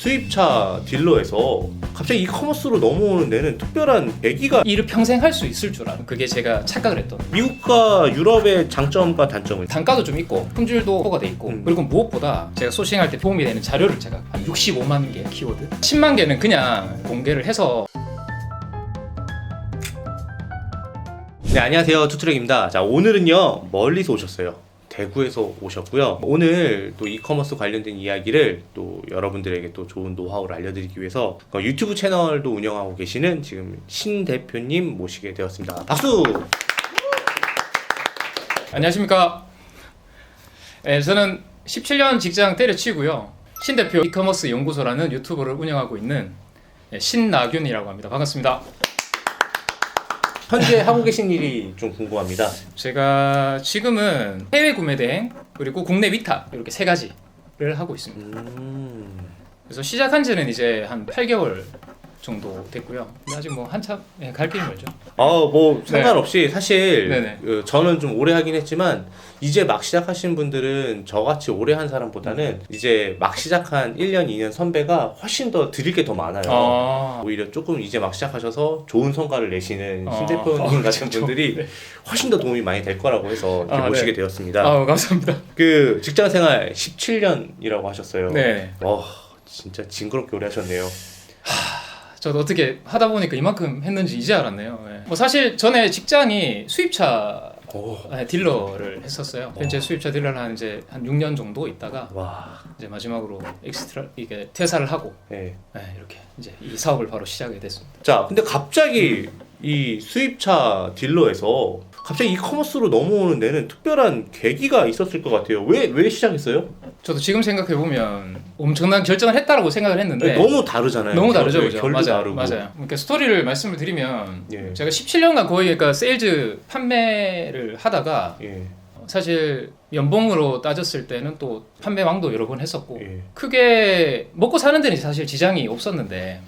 수입차 딜러에서 갑자기 이커머스로 넘어오는 데는 특별한 계기가 일을 평생 할 수 있을 줄 알아. 그게 제가 착각을 했던. 미국과 유럽의 장점과 단점을 단가도 좀 있고 품질도 포가 돼 있고 그리고 무엇보다 제가 소싱할 때 도움이 되는 자료를 제가 한 65만 개 키워드 10만 개는 그냥 공개를 해서. 네, 안녕하세요, 투트랙입니다. 자, 오늘은요 멀리서 오셨어요. 대구에서 오셨고요. 오늘 또 이커머스 관련된 이야기를 또 여러분들에게 또 좋은 노하우를 알려드리기 위해서 유튜브 채널도 운영하고 계시는 지금 신 대표님 모시게 되었습니다. 박수! 안녕하십니까. 네, 저는 17년 직장 때려치고요. 신 대표 이커머스 연구소라는 유튜브를 운영하고 있는 신나균이라고 합니다. 반갑습니다. 현재 하고 계신 일이 좀 궁금합니다. 제가 지금은 해외 구매 대행 그리고 국내 위탁 이렇게 세 가지를 하고 있습니다. 그래서 시작한 지는 이제 한 8개월 정도 됐고요. 근데 아직 뭐 한참 갈 길이 멀죠. 뭐 상관없이 사실 네네. 저는 좀 오래 하긴 했지만 이제 막 시작하신 분들은 저같이 오래 한 사람보다는 이제 막 시작한 1년, 2년 선배가 훨씬 더 드릴 게 더 많아요. 오히려 조금 이제 막 시작하셔서 좋은 성과를 내시는 신 대표님 같은 분들이 네. 훨씬 더 도움이 많이 될 거라고 해서 이렇게 모시게 네. 되었습니다. 감사합니다. 그 직장 생활 17년이라고 하셨어요. 네. 진짜 징그럽게 오래 하셨네요. 저도 어떻게 하다 보니까 이만큼 했는지 이제 알았네요. 네. 뭐 사실 전에 직장이 수입차 딜러를 했었어요. 현재 수입차 딜러를 한 이제 한 6년 정도 있다가 이제 마지막으로 이게 퇴사를 하고 이렇게 이제 이 사업을 바로 시작하게 됐습니다. 자, 근데 갑자기 이 수입차 딜러에서 갑자기 이커머스로 넘어오는 데는 특별한 계기가 있었을 것 같아요. 왜 시작했어요? 저도 지금 생각해 보면 엄청난 결정을 했다라고 생각을 했는데 너무 다르잖아요. 너무 다르죠, 그죠? 결도 다르고. 맞아요. 그러니까 스토리를 말씀을 드리면 제가 17년간 거의 그러니까 세일즈 판매를 하다가 사실 연봉으로 따졌을 때는 또 판매왕도 여러 번 했었고 크게 먹고 사는 데는 사실 지장이 없었는데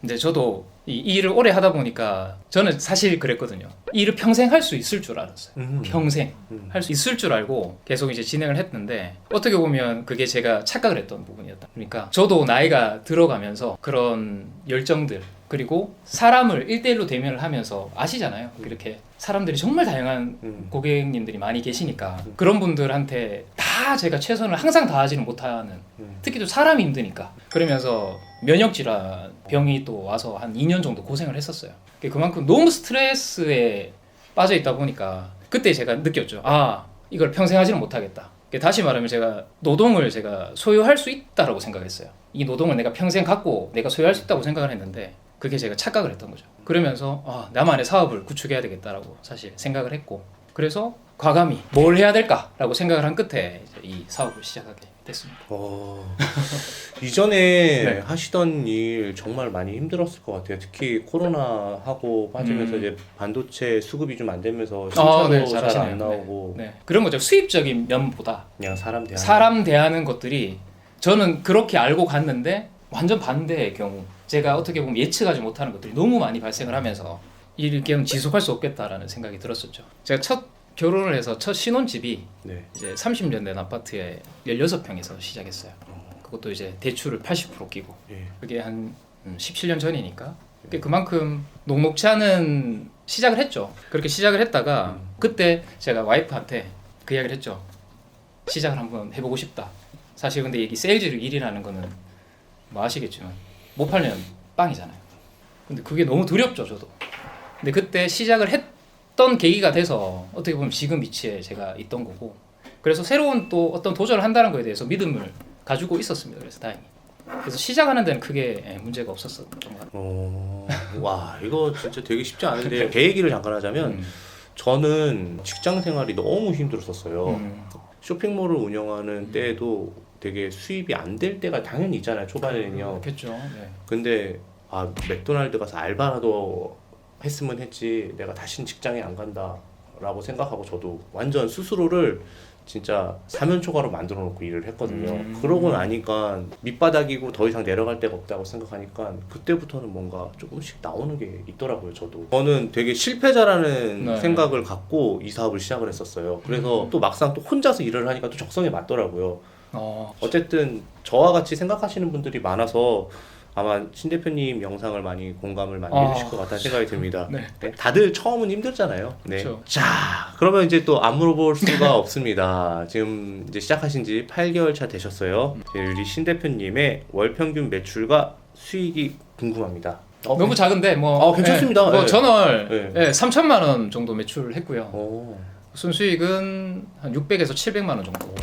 근데 저도 이 일을 오래 하다 보니까 저는 사실 그랬거든요. 이 일을 평생 할 수 있을 줄 알았어요. 평생 할 수 있을 줄 알고 계속 이제 진행을 했는데 어떻게 보면 그게 제가 착각을 했던 부분이었다. 그러니까 저도 나이가 들어가면서 그런 열정들 그리고 사람을 1대1로 대면을 하면서 아시잖아요. 이렇게 사람들이 정말 다양한 고객님들이 많이 계시니까 그런 분들한테 다 제가 최선을 항상 다하지는 못하는 특히 또 사람이 힘드니까 그러면서 면역질환 병이 또 와서 한 2년 정도 고생을 했었어요. 그만큼 너무 스트레스에 빠져 있다 보니까 그때 제가 느꼈죠. 이걸 평생 하지는 못하겠다. 다시 말하면 제가 노동을 제가 소유할 수 있다라고 생각했어요. 이 노동을 내가 평생 갖고 내가 소유할 수 있다고 생각을 했는데 그게 제가 착각을 했던 거죠. 그러면서 나만의 사업을 구축해야 되겠다라고 사실 생각을 했고 그래서 과감히 뭘 해야 될까라고 생각을 한 끝에 이제 이 사업을 시작하게 됐습니다. 이전에 하시던 일 정말 많이 힘들었을 것 같아요. 특히 코로나 하고 빠지면서 이제 반도체 수급이 좀 안 되면서 신차도 잘 안 나오고 그런 거죠. 수입적인 면보다 그냥 사람 대하는 것들이 저는 그렇게 알고 갔는데 완전 반대의 경우 제가 어떻게 보면 예측하지 못하는 것들이 너무 많이 발생을 하면서 이렇게는 지속할 수 없겠다라는 생각이 들었었죠. 제가 첫 결혼을 해서 첫 신혼집이 이제 30년 된 아파트에 16평에서 시작했어요. 그것도 이제 대출을 80% 끼고 그게 한 17년 전이니까 그만큼 녹록치 않은 시작을 했죠. 그렇게 시작을 했다가 그때 제가 와이프한테 그 이야기를 했죠. 시작을 한번 해보고 싶다. 사실 근데 이 세일즈 일이라는 거는 뭐 아시겠지만 못 팔면 빵이잖아요. 근데 그게 너무 두렵죠, 저도. 근데 그때 시작을 했던 계기가 돼서 어떻게 보면 지금 위치에 제가 있던 거고 그래서 새로운 또 어떤 도전을 한다는 거에 대해서 믿음을 가지고 있었습니다. 그래서 다행히. 그래서 시작하는 데는 크게 문제가 없었던 것 같아요. 와, 이거 진짜 되게 쉽지 않은데 제 얘기를 잠깐 하자면 저는 직장 생활이 너무 힘들었었어요. 쇼핑몰을 운영하는 때에도 되게 수입이 안 될 때가 당연히 있잖아요. 초반에는요. 그렇겠죠. 근데 맥도날드 가서 알바라도 했으면 했지 내가 다시는 직장에 안 간다 라고 생각하고 저도 완전 스스로를 진짜 사면초가로 만들어 놓고 일을 했거든요. 그러고 나니까 밑바닥이고 더 이상 내려갈 데가 없다고 생각하니까 그때부터는 뭔가 조금씩 나오는 게 있더라고요. 저는 되게 실패자라는 생각을 갖고 이 사업을 시작을 했었어요. 그래서 또 막상 또 혼자서 일을 하니까 또 적성에 맞더라고요. 어쨌든 저와 같이 생각하시는 분들이 많아서 아마 신 대표님 영상을 많이 공감을 많이 해주실 것 같다는 생각이 듭니다. 네. 네, 다들 처음은 힘들잖아요. 네. 그렇죠. 자, 그러면 이제 또 안 물어볼 수가 없습니다. 지금 이제 시작하신 지 8개월 차 되셨어요. 우리 신 대표님의 월 평균 매출과 수익이 궁금합니다. 너무 작은데 뭐 괜찮습니다. 뭐 네. 전월 3천만 원 정도 매출했고요. 오. 순수익은 한 600에서 700만 원 정도.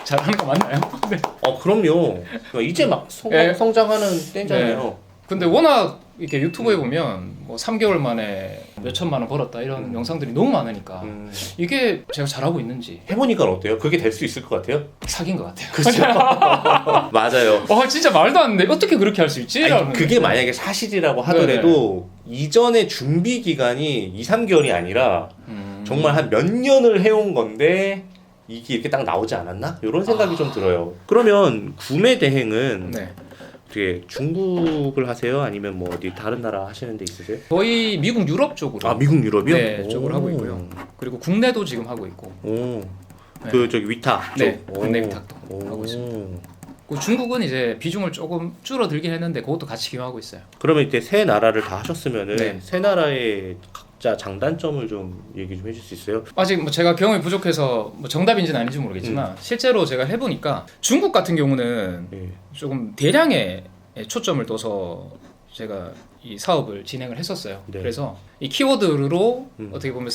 잘하는 거 맞나요? 네. 그럼요. 이제 막 성장하는 때잖아요. 네. 근데 워낙 이렇게 유튜브에 보면 뭐 3개월 만에 몇 천만 원 벌었다 이런 영상들이 너무 많으니까 이게 제가 잘하고 있는지 해보니까 어때요? 그게 될 수 있을 것 같아요? 사기인 것 같아요. 그렇죠. 맞아요. 진짜 말도 안 돼. 어떻게 그렇게 할 수 있지? 그게 만약에 사실이라고 하더라도 이전에 준비 기간이 2, 3개월이 아니라 정말 한 몇 년을 해온 건데 이게 이렇게 딱 나오지 않았나? 이런 생각이 좀 들어요. 그러면 구매 대행은 어떻게 중국을 하세요? 아니면 뭐 어디 다른 나라 하시는 데 있으세요? 거의 미국 유럽 쪽으로. 미국 유럽이요? 네, 쪽으로 하고 있고요. 그리고 국내도 지금 하고 있고. 그 저기 위탁 쪽. 네, 국내 위탁도 하고 있습니다. 그 중국은 이제 비중을 조금 줄어들긴 했는데 그것도 같이 기여하고 있어요. 그러면 이제 세 나라를 다 하셨으면은 세 나라의 각자 장단점을 좀 얘기 좀 해줄 수 있어요? 아직 뭐 제가 경험이 부족해서 뭐 정답인지는 아닌지 모르겠지만 실제로 제가 해보니까 중국 같은 경우는 조금 대량의 초점을 둬서 제가 이 사업을 진행을 했었어요. 그래서 이 키워드로 어떻게 보면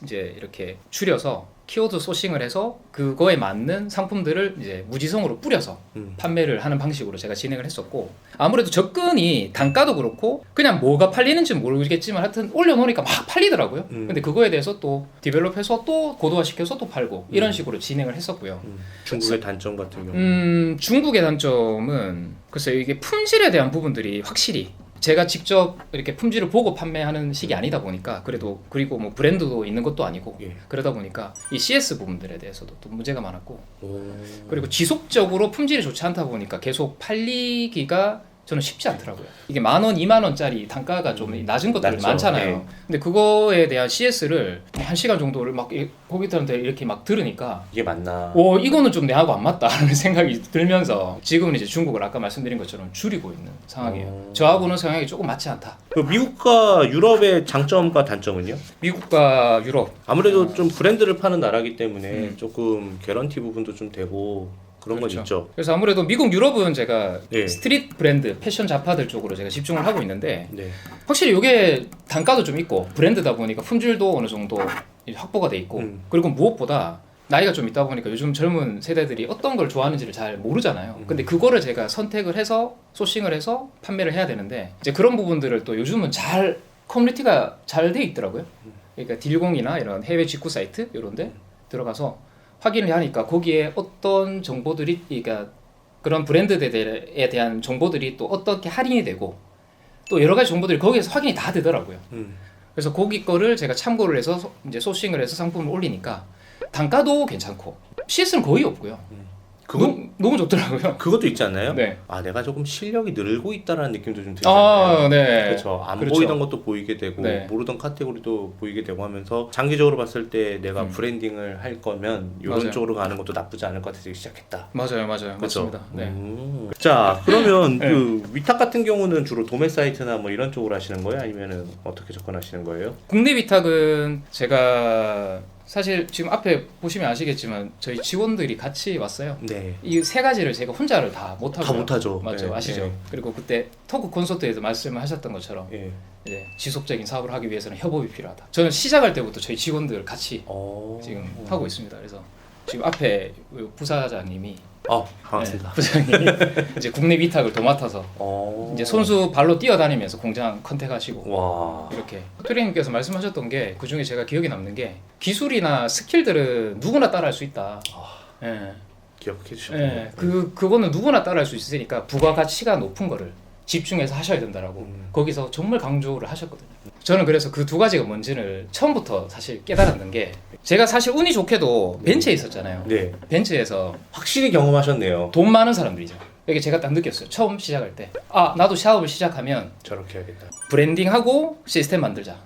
이제 이렇게 줄여서 키워드 소싱을 해서 그거에 맞는 상품들을 이제 무지성으로 뿌려서 판매를 하는 방식으로 제가 진행을 했었고, 아무래도 접근이 단가도 그렇고 그냥 뭐가 팔리는지는 모르겠지만 하여튼 올려놓으니까 막 팔리더라고요. 근데 그거에 대해서 또 디벨롭해서 또 고도화시켜서 또 팔고 이런 식으로 진행을 했었고요. 중국의 단점 같은 경우? 중국의 단점은 글쎄요, 이게 품질에 대한 부분들이 확실히 제가 직접 이렇게 품질을 보고 판매하는 식이 아니다 보니까, 그리고 뭐 브랜드도 있는 것도 아니고 그러다 보니까 이 CS 부분들에 대해서도 또 문제가 많았고, 그리고 지속적으로 품질이 좋지 않다 보니까 계속 팔리기가 저는 쉽지 않더라고요. 이게 10,000원, 20,000원짜리 단가가 좀 낮은 것들이 많잖아요. 근데 그거에 대한 CS를 1시간 정도를 막 고객들한테 이렇게 막 들으니까 이게 맞나? 이거는 좀 내하고 안 맞다라는 생각이 들면서 지금은 이제 중국을 아까 말씀드린 것처럼 줄이고 있는 상황이에요. 저하고는 성향이 조금 맞지 않다. 미국과 유럽의 장점과 단점은요? 미국과 유럽 아무래도 좀 브랜드를 파는 나라기 때문에 조금 개런티 부분도 좀 되고 그런 건 있죠. 그래서 아무래도 미국, 유럽은 제가 스트릿 브랜드, 패션 잡화들 쪽으로 제가 집중을 하고 있는데 확실히 이게 단가도 좀 있고 브랜드다 보니까 품질도 어느 정도 확보가 돼 있고, 그리고 무엇보다 나이가 좀 있다 보니까 요즘 젊은 세대들이 어떤 걸 좋아하는지를 잘 모르잖아요. 근데 그거를 제가 선택을 해서 소싱을 해서 판매를 해야 되는데 이제 그런 부분들을 또 요즘은 잘 커뮤니티가 잘 돼 있더라고요. 그러니까 딜공이나 이런 해외 직구 사이트 이런 데 들어가서 확인을 하니까 거기에 어떤 정보들이, 그러니까 그런 브랜드에 대한 정보들이 또 어떻게 할인이 되고 또 여러 가지 정보들이 거기에서 확인이 다 되더라고요. 그래서 거기 거를 제가 참고를 해서 이제 소싱을 해서 상품을 올리니까 단가도 괜찮고 CS는 거의 없고요. 너무 좋더라고요. 그것도 있지 않나요? 네. 내가 조금 실력이 늘고 있다라는 느낌도 좀 들잖아요. 그렇죠. 안 보이던 것도 보이게 되고 모르던 카테고리도 보이게 되고 하면서 장기적으로 봤을 때 내가 브랜딩을 할 거면 이런 쪽으로 가는 것도 나쁘지 않을 것 같아서 시작했다. 맞아요. 그렇죠? 맞습니다. 자, 그러면 그 위탁 같은 경우는 주로 도매 사이트나 뭐 이런 쪽으로 하시는 거예요? 아니면은 어떻게 접근하시는 거예요? 국내 위탁은 제가 사실 지금 앞에 보시면 아시겠지만 저희 직원들이 같이 왔어요. 이 세 가지를 제가 혼자를 다 못하고요. 다 못하죠. 맞죠? 아시죠? 그리고 그때 토크 콘서트에서 말씀을 하셨던 것처럼 이제 지속적인 사업을 하기 위해서는 협업이 필요하다. 저는 시작할 때부터 저희 직원들 같이 지금 하고 있습니다. 그래서 지금 앞에 부사장님이 반갑습니다. 부사장님이 이제 국내 위탁을 도맡아서 이제 손수 발로 뛰어다니면서 공장 컨택하시고 이렇게 트레이닝께서 말씀하셨던 게, 그 중에 제가 기억에 남는 게 기술이나 스킬들은 누구나 따라할 수 있다. 기억해 주셨네요. 그거는 누구나 따라할 수 있으니까 부가가치가 높은 거를 집중해서 하셔야 된다라고 거기서 정말 강조를 하셨거든요. 저는 그래서 그 두 가지가 뭔지를 처음부터 사실 깨달았는 게, 제가 사실 운이 좋게도 벤처에 있었잖아요. 벤처에서 확실히 경험하셨네요. 돈 많은 사람들이죠. 이게 제가 딱 느꼈어요. 처음 시작할 때 나도 사업을 시작하면 저렇게 해야겠다. 브랜딩하고 시스템 만들자.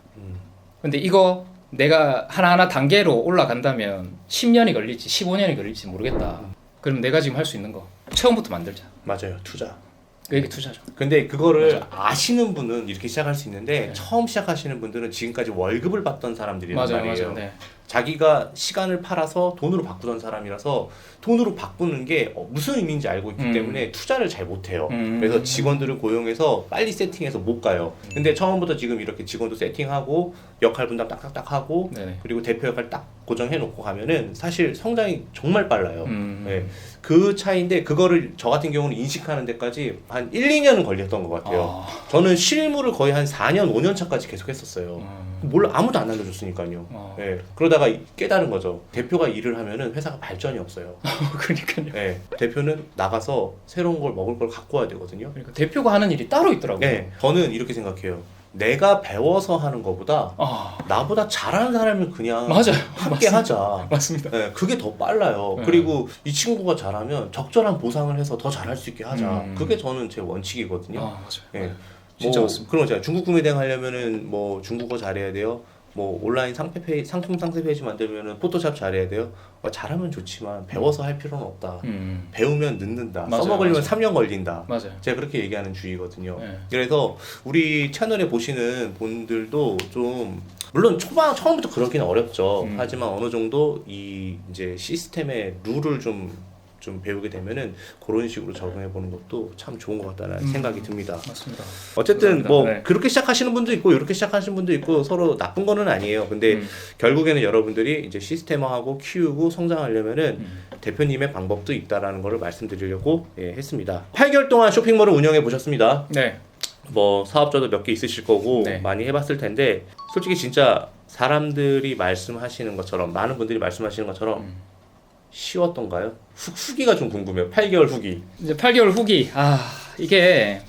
근데 이거 내가 하나하나 단계로 올라간다면 10년이 걸릴지 15년이 걸릴지 모르겠다. 그럼 내가 지금 할 수 있는 거 처음부터 만들자. 맞아요. 투자. 그게 투자죠. 근데 그거를 맞아요. 아시는 분은 이렇게 시작할 수 있는데 네. 처음 시작하시는 분들은 지금까지 월급을 받던 사람들이란 맞아요, 말이에요. 맞아요. 네. 자기가 시간을 팔아서 돈으로 바꾸던 사람이라서 돈으로 바꾸는 게 무슨 의미인지 알고 있기 때문에 투자를 잘 못해요. 그래서 직원들을 고용해서 빨리 세팅해서 못 가요. 근데 처음부터 지금 이렇게 직원도 세팅하고 역할 분담 딱딱딱 하고 네네. 그리고 대표 역할 딱 고정해 놓고 가면은 사실 성장이 정말 빨라요. 네. 그 차이인데 그거를 저 같은 경우는 인식하는 데까지 한 1, 2년은 걸렸던 것 같아요. 저는 실무를 거의 한 4년, 5년 차까지 계속 했었어요. 몰라 아무도 안 알려줬으니까요. 네. 그러다가 깨달은 거죠. 대표가 일을 하면은 회사가 발전이 없어요. 그러니까요. 네. 대표는 나가서 새로운 걸 먹을 걸 갖고 와야 되거든요. 그러니까 대표가 하는 일이 따로 있더라고요. 네. 저는 이렇게 생각해요. 내가 배워서 하는 것보다 나보다 잘하는 사람을 그냥 맞아요. 함께 하자. 맞습니다. 네, 그게 더 빨라요. 네. 그리고 이 친구가 잘하면 적절한 보상을 해서 더 잘할 수 있게 하자. 그게 저는 제 원칙이거든요. 맞아요. 네. 진짜 뭐 맞습니다. 그런 거잖아요. 중국 구매대행 하려면은 뭐 중국어 잘해야 돼요. 뭐 온라인 상품 상세 페이지 만들면은 포토샵 잘해야 돼요. 잘하면 좋지만 배워서 할 필요는 없다. 배우면 늦는다. 맞아요, 써먹으려면 맞아요. 3년 걸린다. 맞아요. 제가 그렇게 얘기하는 주의거든요. 네. 그래서 우리 채널에 보시는 분들도 좀 물론 처음부터 그러기는 어렵죠. 하지만 어느 정도 이 이제 시스템의 룰을 좀 배우게 되면은 그런 식으로 적응해 보는 것도 참 좋은 것 같다는 생각이 듭니다. 맞습니다. 어쨌든 감사합니다. 뭐 네. 그렇게 시작하시는 분도 있고 이렇게 시작하시는 분도 있고 서로 나쁜 거는 아니에요. 근데 결국에는 여러분들이 이제 시스템화하고 키우고 성장하려면은 대표님의 방법도 있다라는 거를 말씀드리려고 했습니다. 8개월 동안 쇼핑몰을 운영해 보셨습니다. 네. 뭐 사업자도 몇 개 있으실 거고 네. 많이 해봤을 텐데 솔직히 진짜 사람들이 말씀하시는 것처럼 많은 분들이 말씀하시는 것처럼 쉬웠던가요? 후기가 좀 궁금해요. 8개월 후기. 이제 8개월 후기. 이게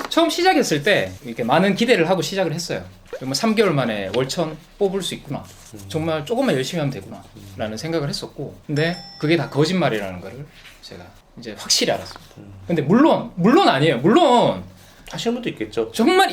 처음 시작했을 때 이렇게 많은 기대를 하고 시작을 했어요. 뭐 3개월 만에 월천 뽑을 수 있구나. 정말 조금만 열심히 하면 되구나. 라는 생각을 했었고. 근데 그게 다 거짓말이라는 거를 제가 이제 확실히 알았습니다. 근데 물론 아니에요. 물론 하시는 분도 있겠죠. 정말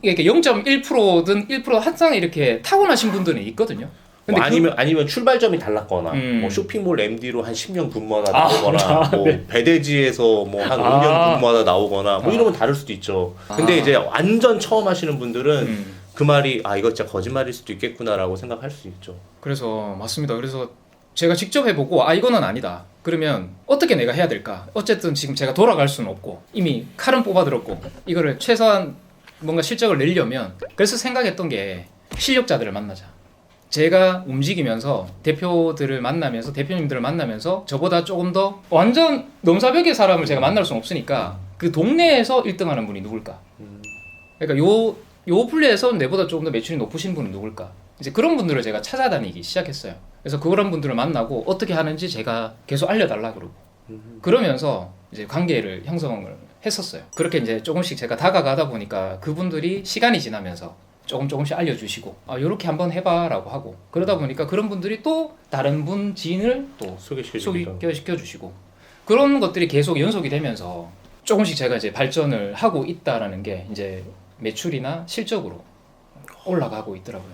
이렇게 0.1%든 1% 항상 이렇게 타고나신 분들은 있거든요. 뭐 아니면 출발점이 달랐거나 뭐 쇼핑몰 MD로 한 10년 근무하다 나오거나 뭐 네. 배대지에서 뭐 한 5년 근무하다 나오거나 뭐 이러면 다를 수도 있죠. 근데 이제 완전 처음 하시는 분들은 그 말이 이거 진짜 거짓말일 수도 있겠구나라고 생각할 수 있죠. 그래서 맞습니다. 그래서 제가 직접 해보고 이거는 아니다. 그러면 어떻게 내가 해야 될까? 어쨌든 지금 제가 돌아갈 수는 없고 이미 칼은 뽑아들었고 이거를 최소한 뭔가 실적을 내려면 그래서 생각했던 게 실력자들을 만나자. 제가 움직이면서 대표들을 만나면서 대표님들을 만나면서 저보다 조금 더 완전 넘사벽의 사람을 제가 만날 수는 없으니까 그 동네에서 1등하는 분이 누굴까? 그러니까 요 분야에서 내보다 조금 더 매출이 높으신 분은 누굴까? 이제 그런 분들을 제가 찾아다니기 시작했어요. 그래서 그런 분들을 만나고 어떻게 하는지 제가 계속 알려달라 그러고 그러면서 이제 관계를 형성을 했었어요. 그렇게 이제 조금씩 제가 다가가다 보니까 그분들이 시간이 지나면서 조금씩 알려주시고 요렇게 한번 해봐라고 하고 그러다 보니까 그런 분들이 또 다른 분 지인을 또 소개시켜주시고 그런 것들이 계속 연속이 되면서 조금씩 제가 이제 발전을 하고 있다라는 게 이제 매출이나 실적으로 올라가고 있더라고요.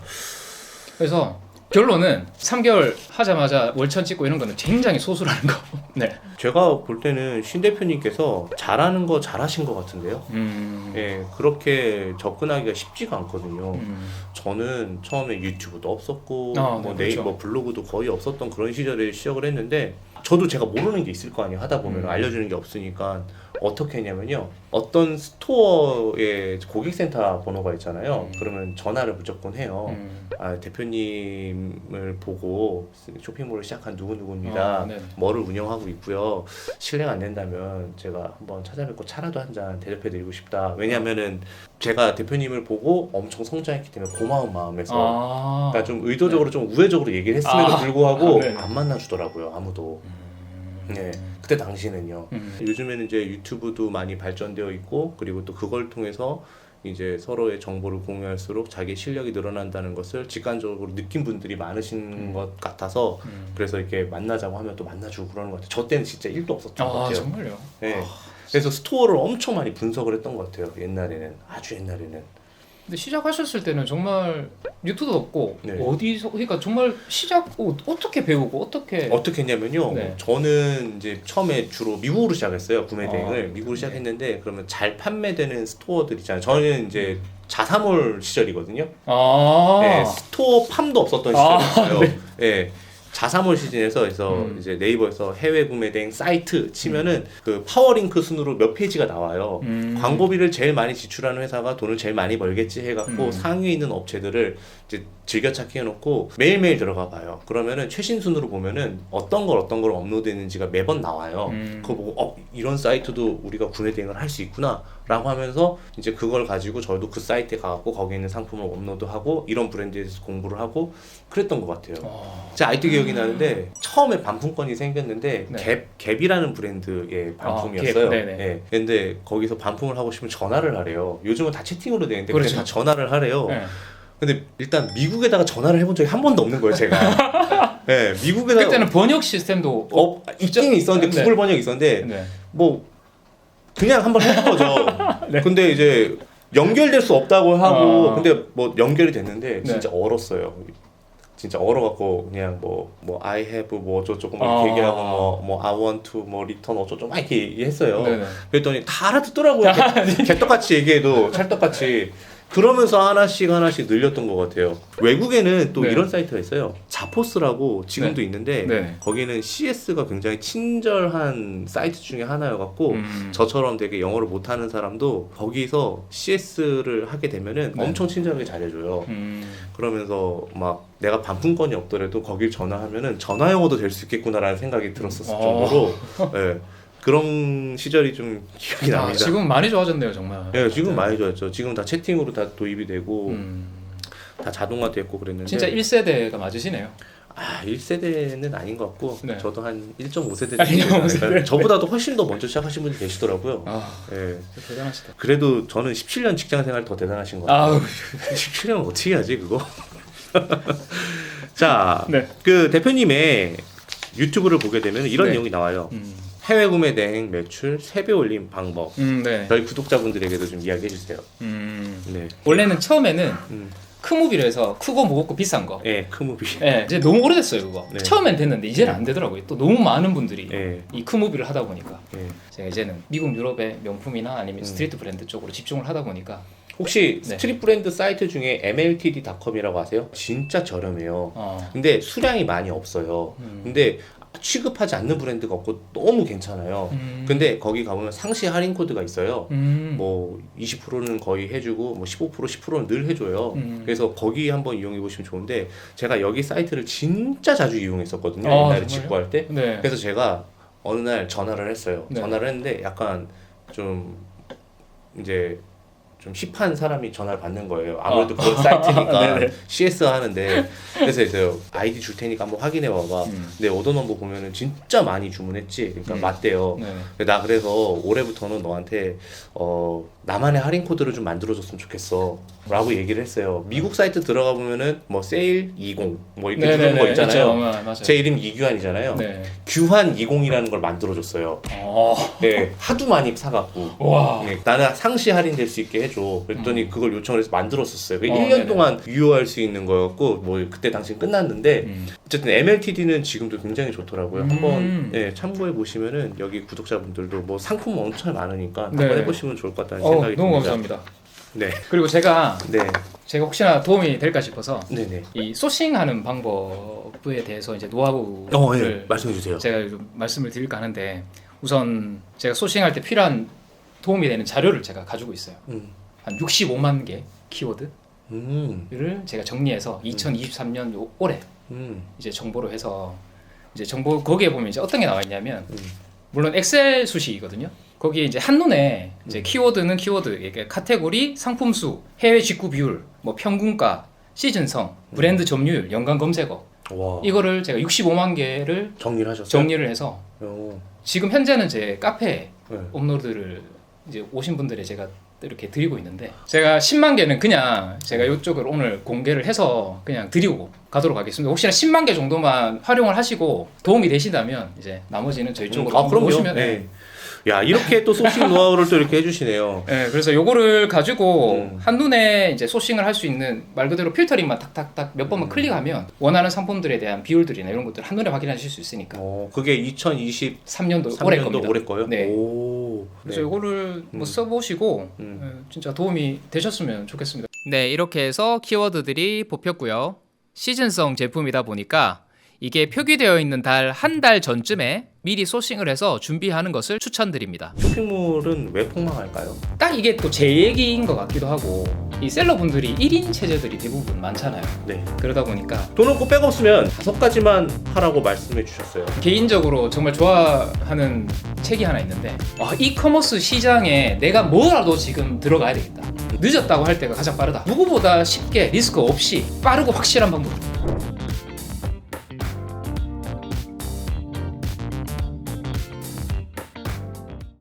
그래서 결론은 3개월 하자마자 월천 찍고 이런 거는 굉장히 소수라는 거. 네. 제가 볼 때는 신 대표님께서 잘하는 거 잘하신 것 같은데요. 예, 그렇게 접근하기가 쉽지가 않거든요. 저는 처음에 유튜브도 없었고 뭐 네, 네이버 그렇죠. 블로그도 거의 없었던 그런 시절에 시작을 했는데 저도 제가 모르는 게 있을 거 아니에요. 하다 보면 알려주는 게 없으니까 어떻게 했냐면요. 어떤 스토어에 고객센터 번호가 있잖아요. 그러면 전화를 무조건 해요. 대표님을 보고 쇼핑몰을 시작한 누구누구입니다. 뭐를 운영하고 있고요. 실례가 안 된다면 제가 한번 찾아뵙고 차라도 한 잔 대접해드리고 싶다. 왜냐면은 제가 대표님을 보고 엄청 성장했기 때문에 고마운 마음에서 그러니까 좀 의도적으로 좀 우회적으로 얘기를 했음에도 불구하고 안 만나주더라고요. 아무도. 네, 그때 당시는요. 요즘에는 이제 유튜브도 많이 발전되어 있고 그리고 또 그걸 통해서 이제 서로의 정보를 공유할수록 자기 실력이 늘어난다는 것을 직관적으로 느낀 분들이 많으신 것 같아서 그래서 이렇게 만나자고 하면 또 만나주고 그러는 것 같아요. 저 때는 진짜 1도 없었던 것 같아요. 정말요? 네. 그래서 스토어를 엄청 많이 분석을 했던 것 같아요. 옛날에는 아주 옛날에는. 근데 시작하셨을 때는 정말 유튜브도 없고 네. 어디서 그러니까 정말 어떻게 배우고 어떻게 했냐면요. 네. 저는 이제 처음에 주로 미국으로 시작했어요. 구매 대행을 미국으로 네. 시작했는데 그러면 잘 판매되는 스토어들 있잖아요. 저는 이제 자사몰 시절이거든요. 네, 스토어 팜도 없었던 시절이었어요. 네. 네. 자사몰 시즌에서 이제 네이버에서 해외 구매 대행 사이트 치면은 그 파워링크 순으로 몇 페이지가 나와요. 광고비를 제일 많이 지출하는 회사가 돈을 제일 많이 벌겠지 해갖고 상위에 있는 업체들을 이제 즐겨찾기 해놓고 매일매일 들어가 봐요. 그러면은 최신 순으로 보면은 어떤 걸 업로드했는지가 매번 나와요. 그거 보고 이런 사이트도 우리가 구매 대행을 할 수 있구나 라고 하면서 이제 그걸 가지고 저도 그 사이트에 가갖고 거기 있는 상품을 업로드하고 이런 브랜드에 대해서 공부를 하고 그랬던 것 같아요. 제가 IT 기억이 나는데 처음에 반품권이 생겼는데 네. 갭이라는 브랜드의 반품이었어요. 네. 근데 거기서 반품을 하고 싶으면 전화를 하래요. 요즘은 다 채팅으로 되는데 그렇죠. 그때 다 전화를 하래요. 네. 근데 일단 미국에다가 전화를 해본 적이 한 번도 없는 거예요, 제가. 네, 미국에다가 그때는 번역 시스템도 있긴 있었는데 네. 구글 번역이 있었는데 네. 뭐 그냥 한번 해본 거죠. 네. 근데 이제 연결될 수 없다고 하고 근데 뭐 연결이 됐는데 진짜 얼었어요. 진짜 얼어갖고 그냥 뭐 I have 뭐 어쩌고 뭐 이렇게 얘기하고 뭐 I want to 뭐 return 어쩌고 막 이렇게 얘기했어요. 네네. 그랬더니 다 알아듣더라고요. 개떡같이 얘기해도 찰떡같이. 그러면서 하나씩 늘렸던 것 같아요. 외국에는 또 네. 이런 사이트가 있어요. 자포스라고 지금도 있는데 네. 거기는 CS가 굉장히 친절한 사이트 중에 하나여갖고 저처럼 되게 영어를 못하는 사람도 거기서 CS를 하게 되면은 엄청 친절하게 잘해줘요. 그러면서 막 내가 반품권이 없더라도 거길 전화하면은 전화 영어도 될 수 있겠구나라는 생각이 들었었을 정도로 네. 그런 시절이 좀 기억이 납니다. 지금 많이 좋아졌네요, 정말. 네, 지금 많이 좋았죠. 지금 다 채팅으로 다 도입이 되고 다 자동화됐고 그랬는데 진짜 1세대가 맞으시네요. 1세대는 아닌 것 같고 저도 한 1.5세대 정도 저보다도 훨씬 더 먼저 시작하신 분이 계시더라고요. 네. 대단하시다. 그래도 저는 17년 직장 생활 더 대단하신 것 같아요. 17년 어떻게 하지 그거? 자, 그 대표님의 유튜브를 보게 되면 이런 내용이 나와요. 해외 구매 대행 매출 3배 올림 방법. 저희 구독자분들에게도 좀 이야기해 주세요. 네. 원래는 처음에는 크무비로 해서 크고 무겁고 비싼 거. 크무비. 이제 너무 오래됐어요, 그거. 처음엔 됐는데 이제는 안 되더라고요. 또 너무 많은 분들이 이 크무비를 하다 보니까 제가 이제는 미국, 유럽의 명품이나 아니면 스트리트 브랜드 쪽으로 집중을 하다 보니까 혹시 스트릿 브랜드 사이트 중에 MLTD.com이라고 아세요? 진짜 저렴해요. 근데 수량이 많이 없어요. 근데 취급하지 않는 브랜드가 없고 너무 괜찮아요. 근데 거기 가보면 상시 할인 코드가 있어요. 뭐 20%는 거의 해주고 뭐 15% 10%는 늘 해줘요. 그래서 거기 한번 이용해 보시면 좋은데 제가 여기 사이트를 진짜 자주 이용했었거든요. 옛날에 직구할 때. 그래서 제가 어느 날 전화를 했어요. 전화를 했는데 약간 좀 이제 좀 힙한 사람이 전화를 받는 거예요. 아무래도 그런 사이트니까 CS 하는데 그래서 아이디 줄 테니까 한번 확인해 봐봐. 근데 오더 넘버 보면은 진짜 많이 주문했지. 그러니까 맞대요. 나 그래서 올해부터는 너한테 나만의 할인 코드를 좀 만들어줬으면 좋겠어 라고 얘기를 했어요. 미국 사이트 들어가 보면은 뭐 세일 20 뭐 이렇게 그런 거 있잖아요. 제 이름 이규환이잖아요. 규환 20이라는 걸 만들어줬어요. 네, 하도 많이 사갖고 나는 상시 할인될 수 있게 해줘. 그랬더니 그걸 요청을 해서 만들었었어요. 1년 동안 유효할 수 있는 거였고 뭐 그때 당시 끝났는데 어쨌든 MLTD는 지금도 굉장히 좋더라고요. 한번 참고해 보시면은 여기 구독자분들도 뭐 상품 엄청 많으니까 한번 해보시면 좋을 것 같다는 생각이 너무 듭니다. 감사합니다. 네. 그리고 제가 혹시나 도움이 될까 싶어서 이 소싱하는 방법에 대해서 이제 노하우를 말씀해 주세요. 제가 좀 말씀을 드릴까 하는데 우선 제가 소싱할 때 필요한 도움이 되는 자료를 제가 가지고 있어요. 한 65만 개 키워드를 제가 정리해서 2023년 올해 이제 정보로 해서 이제 정보 거기에 보면 이제 어떤 게 나와 있냐면 물론 엑셀 수식이거든요. 거기에 이제 한눈에 이제 키워드는 키워드, 이게 카테고리, 상품 수, 해외 직구 비율, 뭐 평균가, 시즌성, 브랜드 점유율, 연관 검색어. 이거를 제가 65만 개를 정리를 하셨어요? 정리를 해서 지금 현재는 제 카페에 업로드를 이제 오신 분들에 제가 이렇게 드리고 있는데 제가 10만 개는 그냥 제가 이쪽을 오늘 공개를 해서 그냥 드리고 가도록 하겠습니다. 혹시나 10만 개 정도만 활용을 하시고 도움이 되시다면 이제 나머지는 저희 쪽으로 그럼요. 오시면 야, 이렇게 또 소싱 노하우를 또 이렇게 해주시네요. 네, 그래서 요거를 가지고 한눈에 이제 소싱을 할 수 있는 말 그대로 필터링만 탁탁탁 몇 번만 클릭하면 원하는 상품들에 대한 비율들이나 이런 것들 한눈에 확인하실 수 있으니까. 그게 2023년도 올해 겁니다. 올해 거요? 네. 오. 그래서 요거를 뭐 써보시고 진짜 도움이 되셨으면 좋겠습니다. 네, 이렇게 해서 키워드들이 뽑혔고요. 시즌성 제품이다 보니까 이게 표기되어 있는 달 한 달 전쯤에 미리 소싱을 해서 준비하는 것을 추천드립니다. 쇼핑몰은 왜 폭망할까요? 딱 이게 또 제 얘기인 것 같기도 하고 이 셀러분들이 1인 체제들이 대부분 많잖아요. 네. 그러다 보니까 돈 없고 백 없으면 5가지만 하라고 말씀해 주셨어요. 개인적으로 정말 좋아하는 책이 하나 있는데 이커머스 시장에 내가 뭐라도 지금 들어가야 되겠다. 늦었다고 할 때가 가장 빠르다. 누구보다 쉽게 리스크 없이 빠르고 확실한 방법.